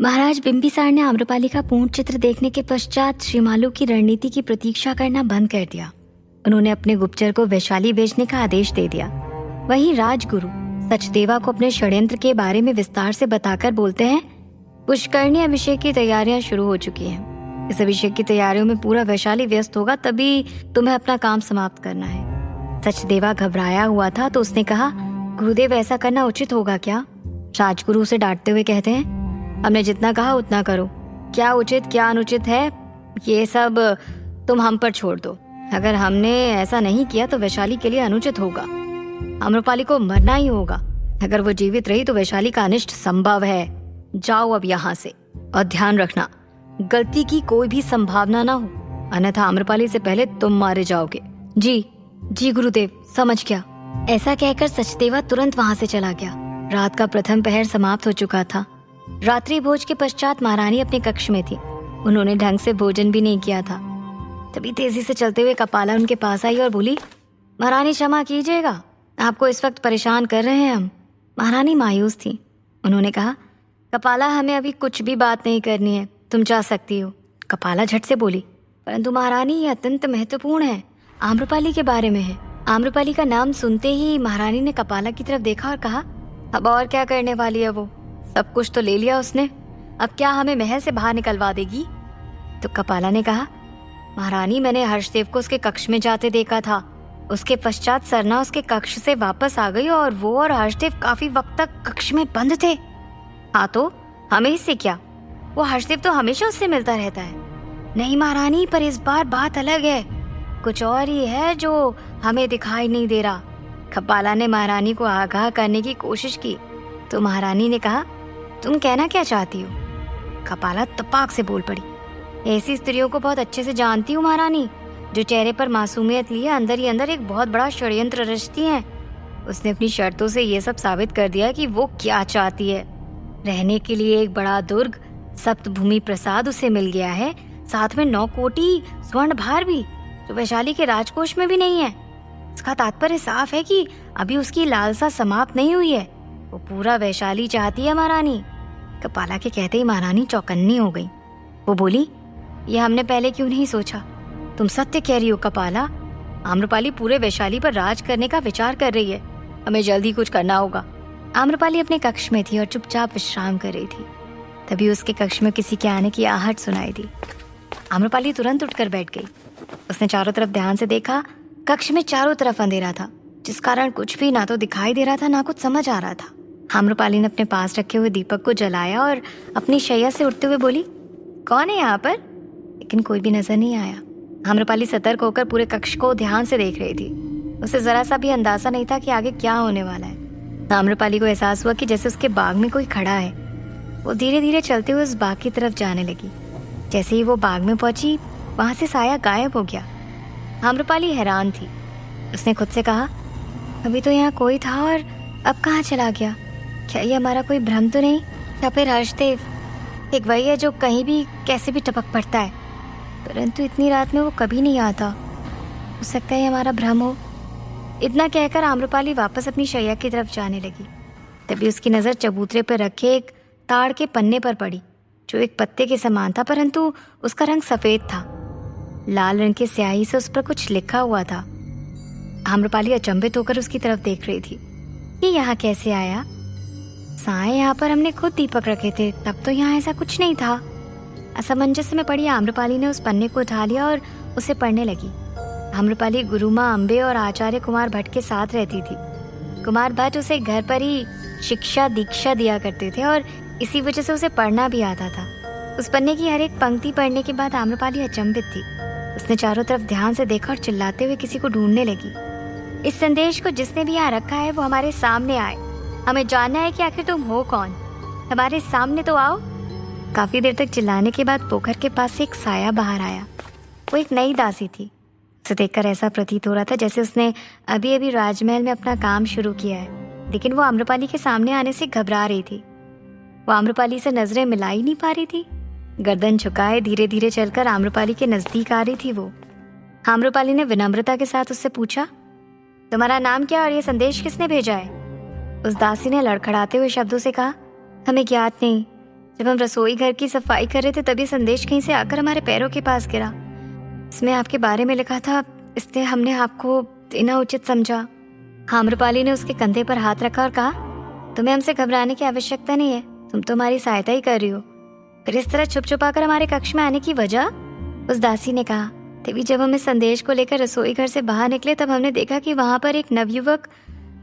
महाराज बिंबिसार ने आम्रपाली का पूर्ण चित्र देखने के पश्चात श्रीमालू की रणनीति की प्रतीक्षा करना बंद कर दिया। उन्होंने अपने गुप्तचर को वैशाली भेजने का आदेश दे दिया। वहीं राजगुरु सचदेवा को अपने षड्यंत्र के बारे में विस्तार से बताकर बोलते हैं, पुष्करणी अभिषेक की तैयारियां शुरू हो चुकी हैं। इस अभिषेक की तैयारियों में पूरा वैशाली व्यस्त होगा, तभी तुम्हें अपना काम समाप्त करना है। सचदेवा घबराया हुआ था तो उसने कहा, गुरुदेव ऐसा करना उचित होगा क्या? राजगुरु उसे डांटते हुए कहते हैं, हमने जितना कहा उतना करो। क्या उचित क्या अनुचित है ये सब तुम हम पर छोड़ दो। अगर हमने ऐसा नहीं किया तो वैशाली के लिए अनुचित होगा। आम्रपाली को मरना ही होगा। अगर वो जीवित रही तो वैशाली का अनिष्ट संभव है। जाओ अब यहाँ से, और ध्यान रखना गलती की कोई भी संभावना ना हो, अन्यथा आम्रपाली से पहले तुम मारे जाओगे। जी जी गुरुदेव, समझ गया। ऐसा कहकर सचदेवा तुरंत वहां से चला गया। रात का प्रथम पहर समाप्त हो चुका था। रात्रि भोज के पश्चात महारानी अपने कक्ष में थी। उन्होंने ढंग से भोजन भी नहीं किया था। तभी तेजी से चलते हुए कपाला उनके पास आई और बोली, महारानी क्षमा कीजिएगा, आपको इस वक्त परेशान कर रहे हैं हम। महारानी मायूस थी। उन्होंने कहा, कपाला हमें अभी कुछ भी बात नहीं करनी है, तुम जा सकती हो। कपाला झट से बोली, परंतु महारानी ये अत्यंत महत्वपूर्ण है, आम्रपाली के बारे में है। आम्रपाली का नाम सुनते ही महारानी ने कपाला की तरफ देखा और कहा, अब और क्या करने वाली है वो? सब कुछ तो ले लिया उसने, अब क्या हमें महल से बाहर निकलवा देगी? तो कपाला ने कहा, महारानी मैंने हर्षदेव को उसके कक्ष में जाते देखा था। उसके पश्चात सरना उसके कक्ष से वापस आ गई और वो और हर्षदेव काफी वक्त तक कक्ष में बंद थे। हाँ तो हमें इससे क्या? वो हर्षदेव तो हमेशा उससे मिलता रहता है। नहीं महारानी, पर इस बार बात अलग है, कुछ और ही है जो हमें दिखाई नहीं दे रहा। कपाला ने महारानी को आगाह करने की कोशिश की तो महारानी ने कहा, तुम कहना क्या चाहती हो? कपाला तपाक से बोल पड़ी, ऐसी स्त्रियों को बहुत अच्छे से जानती हूँ महारानी, जो चेहरे पर मासूमियत लिए अंदर ही अंदर एक बहुत बड़ा षड्यंत्र रचती हैं। उसने अपनी शर्तों से ये सब साबित कर दिया कि वो क्या चाहती है। रहने के लिए एक बड़ा दुर्ग, सप्तभूमि प्रसाद उसे मिल गया है, साथ में 9 कोटि स्वर्ण भार भी, जो वैशाली के राजकोष में भी नहीं है। इसका तात्पर्य साफ है कि अभी उसकी लालसा समाप्त नहीं हुई है। वो पूरा वैशाली चाहती है महारानी। कपाला के कहते ही महारानी चौकन्नी हो गई। वो बोली, ये हमने पहले क्यों नहीं सोचा? तुम सत्य कह रही हो कपाला, आम्रपाली पूरे वैशाली पर राज करने का विचार कर रही है। हमें जल्दी कुछ करना होगा। आम्रपाली अपने कक्ष में थी और चुपचाप विश्राम कर रही थी। तभी उसके कक्ष में किसी के आने की आहट सुनाई दी। आम्रपाली तुरंत उठकर बैठ गई। उसने चारों तरफ ध्यान से देखा। कक्ष में चारों तरफ अंधेरा था, जिस कारण कुछ भी ना तो दिखाई दे रहा था ना कुछ समझ आ रहा था। आम्रपाली ने अपने पास रखे हुए दीपक को जलाया और अपनी शैया से उठते हुए बोली, कौन है यहाँ पर? लेकिन कोई भी नजर नहीं आया। आम्रपाली सतर्क होकर पूरे कक्ष को ध्यान से देख रही थी। उसे जरा सा भी अंदाजा नहीं था कि आगे क्या होने वाला है। आम्रपाली को एहसास हुआ कि जैसे उसके बाग में कोई खड़ा है। वो धीरे धीरे चलते हुए उस बाग की तरफ जाने लगी। जैसे ही वो बाग में पहुंची, वहां से साया गायब हो गया। आम्रपाली हैरान थी। उसने खुद से कहा, अभी तो यहाँ कोई था और अब कहाँ चला गया? क्या ये हमारा कोई भ्रम तो नहीं? या फिर हर्षदेव एक वही है जो कहीं भी कैसे भी टपक पड़ता है, परंतु इतनी रात में वो कभी नहीं आता। हो सकता है हमारा भ्रम हो। इतना कहकर आम्रपाली वापस अपनी शैया की तरफ जाने लगी। तभी उसकी नजर चबूतरे पर रखे एक ताड़ के पन्ने पर पड़ी, जो एक पत्ते के समान था, परंतु उसका रंग सफेद था। लाल रंग की स्याही से उस पर कुछ लिखा हुआ था। आम्रपाली अचंभित होकर उसकी तरफ देख रही थी। ये यहाँ कैसे आया? साए यहाँ पर हमने खुद दीपक रखे थे, तब तो यहाँ ऐसा कुछ नहीं था। असमंजस में पड़ी आम्रपाली ने उस पन्ने को उठा लिया और उसे पढ़ने लगी। आम्रपाली गुरुमा अम्बे और आचार्य कुमार भट्ट के साथ रहती थी। कुमार भट्ट उसे घर पर ही शिक्षा दीक्षा दिया करते थे और इसी वजह से उसे पढ़ना भी आता था। उस पन्ने की हर एक पंक्ति पढ़ने के बाद आम्रपाली अचंभित थी। उसने चारों तरफ ध्यान से देखा और चिल्लाते हुए किसी को ढूंढने लगी। इस संदेश को जिसने भी यहाँ रखा है वो हमारे सामने आए। हमें जानना है कि आखिर तुम हो कौन। हमारे सामने तो आओ। काफी देर तक चिल्लाने के बाद पोखर के पास से एक साया बाहर आया। वो एक नई दासी थी। उसे देखकर ऐसा प्रतीत हो रहा था जैसे उसने अभी अभी राजमहल में अपना काम शुरू किया है, लेकिन वो आम्रपाली के सामने आने से घबरा रही थी। वो आम्रपाली से नजरें मिला ही नहीं पा रही थी। गर्दन झुकाए धीरे धीरे चलकर आम्रपाली के नजदीक आ रही थी वो। आम्रपाली ने विनम्रता के साथ उससे पूछा, तुम्हारा नाम क्या और ये संदेश किसने भेजा है? उस दासी ने लड़खड़ाते हुए शब्दों से कहा, हमें ज्ञात नहीं, जब हम रसोई घर की सफाई कर रहे थे तभी संदेश कहीं से आकर हमारे पैरों के पास गिरा। इसमें आपके बारे में लिखा था, इसलिए हमने आपको देना उचित समझा। आम्रपाली ने उसके कंधे पर हाथ रखा और कहा, तुम्हें हमसे घबराने की आवश्यकता नहीं है, तुम तो हमारी सहायता ही कर रही हो। फिर इस तरह छुप छुपा कर हमारे कक्ष में आने की वजह? उस दासी ने कहा, देवी जब हम इस संदेश को लेकर रसोई घर से बाहर निकले तब हमने देखा कि वहां पर एक नवयुवक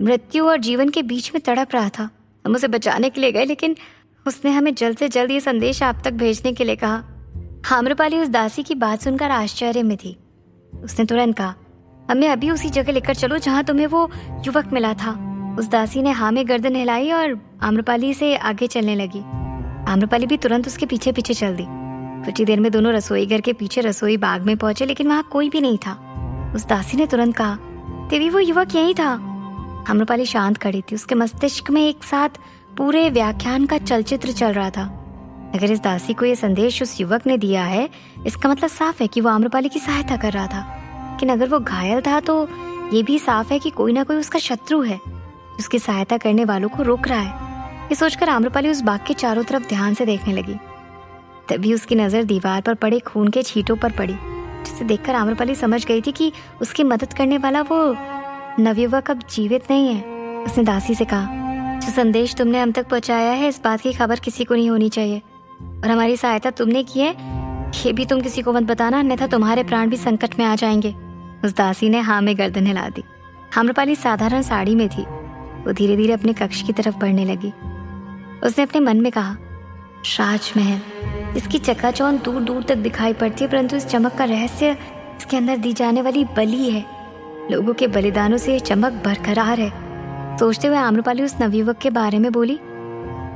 मृत्यु और जीवन के बीच में तड़प रहा था। हम उसे बचाने के लिए गए, लेकिन उसने हमें जल्द से जल्द ये संदेश आप तक भेजने के लिए कहा। आम्रपाली उस दासी की बात सुनकर आश्चर्य में थी। उसने तुरंत कहा, हमें अभी उसी जगह लेकर चलो जहां तुम्हें वो युवक मिला था। उस दासी ने हाँ में गर्दन हिलाई और आम्रपाली से आगे चलने लगी। आम्रपाली भी तुरंत उसके पीछे पीछे चल दी। कुछ ही देर में दोनों रसोई घर के पीछे रसोई बाग में पहुंचे, लेकिन वहां कोई भी नहीं था। उस दासी ने तुरंत कहा, देवी वो युवक यही था। आम्रपाली शांत खड़ी थी। उसके मस्तिष्क में एक साथ पूरे व्याख्यान का चलचित्र चल रहा था। अगर इस दासी को यह संदेश उस युवक ने दिया है, इसका मतलब साफ है कि वो आम्रपाली की सहायता कर रहा था। लेकिन अगर वो घायल था तो ये भी साफ है कि कोई ना कोई उसका शत्रु है, उसकी सहायता करने वालों को रोक रहा है। ये सोचकर आम्रपाली उस बाग के चारों तरफ ध्यान से देखने लगी। तभी उसकी नजर दीवार पर पड़े खून के छींटों पर पड़ी, जिसे देखकर आम्रपाली समझ गई थी कि उसकी मदद करने वाला वो नवयुवक अब जीवित नहीं है। उसने दासी से कहा, जो संदेश तुमने हम तक पहुंचाया है, इस बात की खबर किसी को नहीं होनी चाहिए, और हमारी सहायता तुमने की है ये भी तुम किसी को मत बताना, अन्यथा तुम्हारे प्राण भी संकट में आ जाएंगे। उस दासी ने हाँ में गर्दन हिला दी। आम्रपाली साधारण साड़ी में थी। वो धीरे धीरे अपने कक्ष की तरफ बढ़ने लगी। उसने अपने मन में कहा, राजमहल, इसकी चकाचौंध दूर दूर तक दिखाई पड़ती है, परंतु इस चमक का रहस्य इसके अंदर दी जाने वाली बलि है। लोगों के बलिदानों से ये चमक बरकरार है। सोचते हुए आम्रपाली उस नवयुवक के बारे में बोली,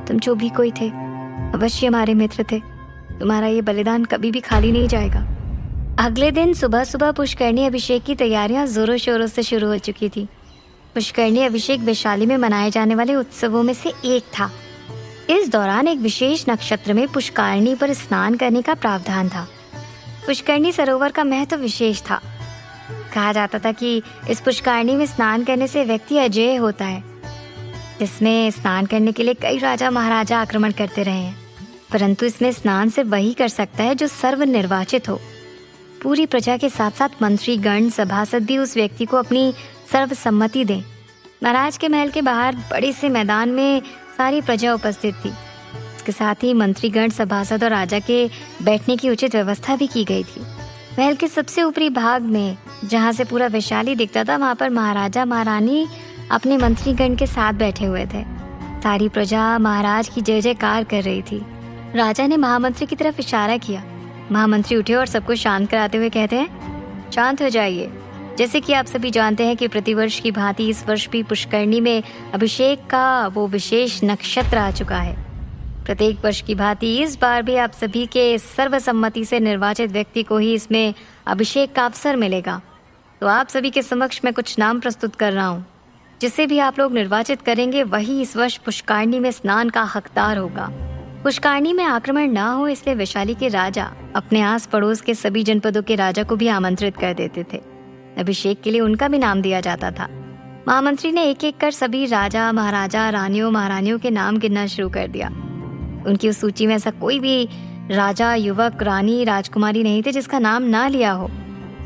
तुम जो भी कोई थे, अवश्य हमारे मित्र थे। तुम्हारा ये बलिदान कभी भी खाली नहीं जाएगा। अगले दिन सुबह सुबह पुष्करणी अभिषेक की तैयारियां जोरों शोरों से शुरू हो चुकी थी। पुष्करणी अभिषेक वैशाली में मनाए जाने वाले उत्सवों में से एक था। इस दौरान एक विशेष नक्षत्र में पुष्करणी पर स्नान करने का प्रावधान था। पुष्करणी सरोवर का महत्व विशेष था। कहा जाता था कि इस पुष्करणी में स्नान करने से व्यक्ति अजेय होता है। इसमें स्नान करने के लिए कई राजा महाराजा आक्रमण करते रहे हैं, परंतु इसमें स्नान सिर्फ वही कर सकता है जो सर्वनिर्वाचित हो। पूरी प्रजा के साथ साथ मंत्री गण सभासद भी उस व्यक्ति को अपनी सर्वसम्मति दें। महाराज के महल के बाहर बड़े से मैदान में सारी प्रजा उपस्थित थी। इसके साथ ही मंत्रीगण सभासद और राजा के बैठने की उचित व्यवस्था भी की गई थी। महल के सबसे ऊपरी भाग में, जहां से पूरा वैशाली दिखता था, वहां पर महाराजा महारानी अपने मंत्रीगण के साथ बैठे हुए थे। सारी प्रजा महाराज की जय जयकार कर रही थी। राजा ने महामंत्री की तरफ इशारा किया। महामंत्री उठे और सबको शांत कराते हुए कहते हैं, शांत हो जाइए। जैसे कि आप सभी जानते हैं कि प्रतिवर्ष की भांति इस वर्ष भी पुष्करणी में अभिषेक का वो विशेष नक्षत्र आ चुका है। प्रत्येक वर्ष की भांति इस बार भी आप सभी के सर्वसम्मति से निर्वाचित व्यक्ति को ही इसमें अभिषेक का अवसर मिलेगा। तो आप सभी के समक्ष मैं कुछ नाम प्रस्तुत कर रहा हूँ। जिसे भी आप लोग निर्वाचित करेंगे वही इस वर्ष पुष्करणी में स्नान का हकदार होगा। पुष्करणी में आक्रमण न हो, इसलिए वैशाली के राजा अपने आस पड़ोस के सभी जनपदों के राजा को भी आमंत्रित कर देते थे। अभिषेक के लिए उनका भी नाम दिया जाता था। महामंत्री ने एक एक कर सभी राजा महाराजा रानियों महारानियों के नाम गिनना शुरू कर दिया। उनकी उस सूची में ऐसा कोई भी राजा, युवक, रानी, राजकुमारी नहीं थे जिसका नाम ना लिया हो।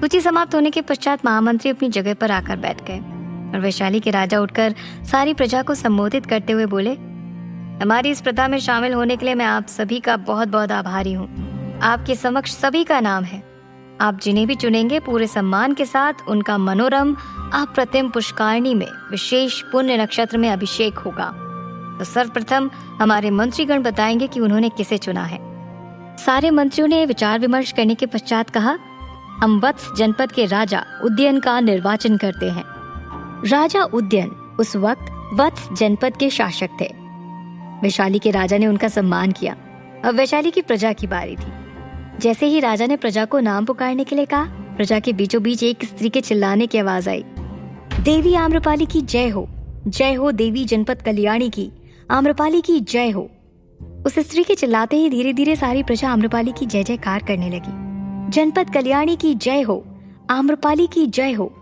सूची समाप्त होने के पश्चात महामंत्री अपनी जगह पर आकर बैठ गए और वैशाली के राजा उठकर सारी प्रजा को संबोधित करते हुए बोले, हमारी इस प्रथा में शामिल होने के लिए मैं आप सभी का बहुत बहुत आभारी हूँ। आपके समक्ष सभी का नाम है। आप जिन्हें भी चुनेंगे पूरे सम्मान के साथ उनका मनोरम अप्रतिम पुष्करणी में विशेष पुण्य नक्षत्र में अभिषेक होगा। तो सर्वप्रथम हमारे मंत्रीगण बताएंगे कि उन्होंने किसे चुना है। सारे मंत्रियों ने विचार विमर्श करने के पश्चात कहा, हम वत्स जनपद के राजा उद्यन का निर्वाचन करते हैं। राजा उद्यन उस वक्त वत्स जनपद के शासक थे। वैशाली के राजा ने उनका सम्मान किया। अब वैशाली की प्रजा की बारी थी। जैसे ही राजा ने प्रजा को नाम पुकारने के लिए कहा, प्रजा के बीचों बीच एक स्त्री के चिल्लाने की आवाज आई, देवी आम्रपाली की जय हो, जय हो देवी जनपद कल्याणी की, आम्रपाली की जय हो। उस स्त्री के चिल्लाते ही धीरे धीरे सारी प्रजा आम्रपाली की जय जयकार करने लगी। जनपद कल्याणी की जय हो, आम्रपाली की जय हो।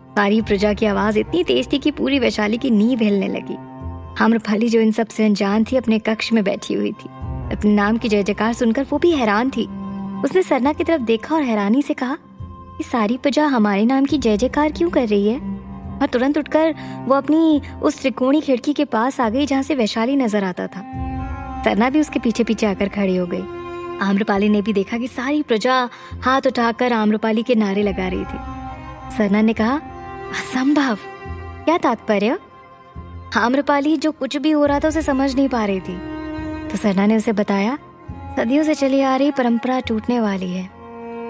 सारी प्रजा की आवाज इतनी तेज थी कि पूरी वैशाली की नींव हिलने लगी। आम्रपाली जो इन सब से अनजान थी, अपने कक्ष में बैठी हुई थी। अपने नाम की जय जयकार सुनकर वो भी हैरान थी। उसने सरना की तरफ देखा और हैरानी से कहा, ये सारी प्रजा हमारे नाम की जय जयकार क्यों कर रही है? और तुरंत उठकर वो अपनी उस त्रिकोणी खिड़की के पास आ गई जहाँ से वैशाली नजर आता था। सरना भी उसके पीछे पीछे आकर खड़ी हो गई। आम्रपाली ने भी देखा कि सारी प्रजा हाथ उठाकर आम्रपाली के नारे लगा रही थी। सरना ने कहा, असंभव, क्या तात्पर्य? आम्रपाली जो कुछ भी हो रहा था उसे समझ नहीं पा रही थी। तो सरना ने उसे बताया, सदियों से चली आ रही परंपरा टूटने वाली है।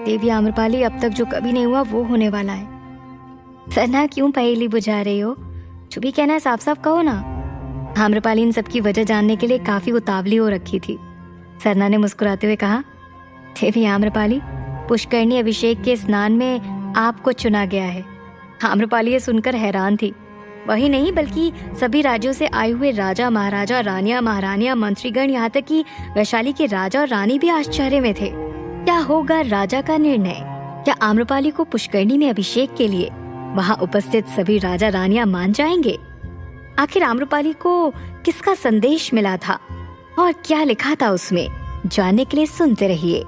देवी आम्रपाली, अब तक जो कभी नहीं हुआ वो होने वाला है। सरना, क्यों पहेली बुझा रही हो? जो भी कहना है साफ साफ कहो ना। आम्रपाली इन सबकी वजह जानने के लिए काफी उतावली हो रखी थी। सरना ने मुस्कुराते हुए कहा, देवी आम्रपाली, पुष्करणी अभिषेक के स्नान में आपको चुना गया है। आम्रपाली ये सुनकर हैरान थी। वही नहीं बल्कि सभी राज्यों से आए हुए राजा महाराजा, रानियां महारानियां, मंत्रीगण, यहाँ तक कि वैशाली के राजा और रानी भी आश्चर्य में थे। क्या होगा राजा का निर्णय? क्या आम्रपाली को पुष्करणी में अभिषेक के लिए वहां उपस्थित सभी राजा रानियां मान जाएंगे? आखिर आम्रपाली को किसका संदेश मिला था और क्या लिखा था उसमें? जानने के लिए सुनते रहिए।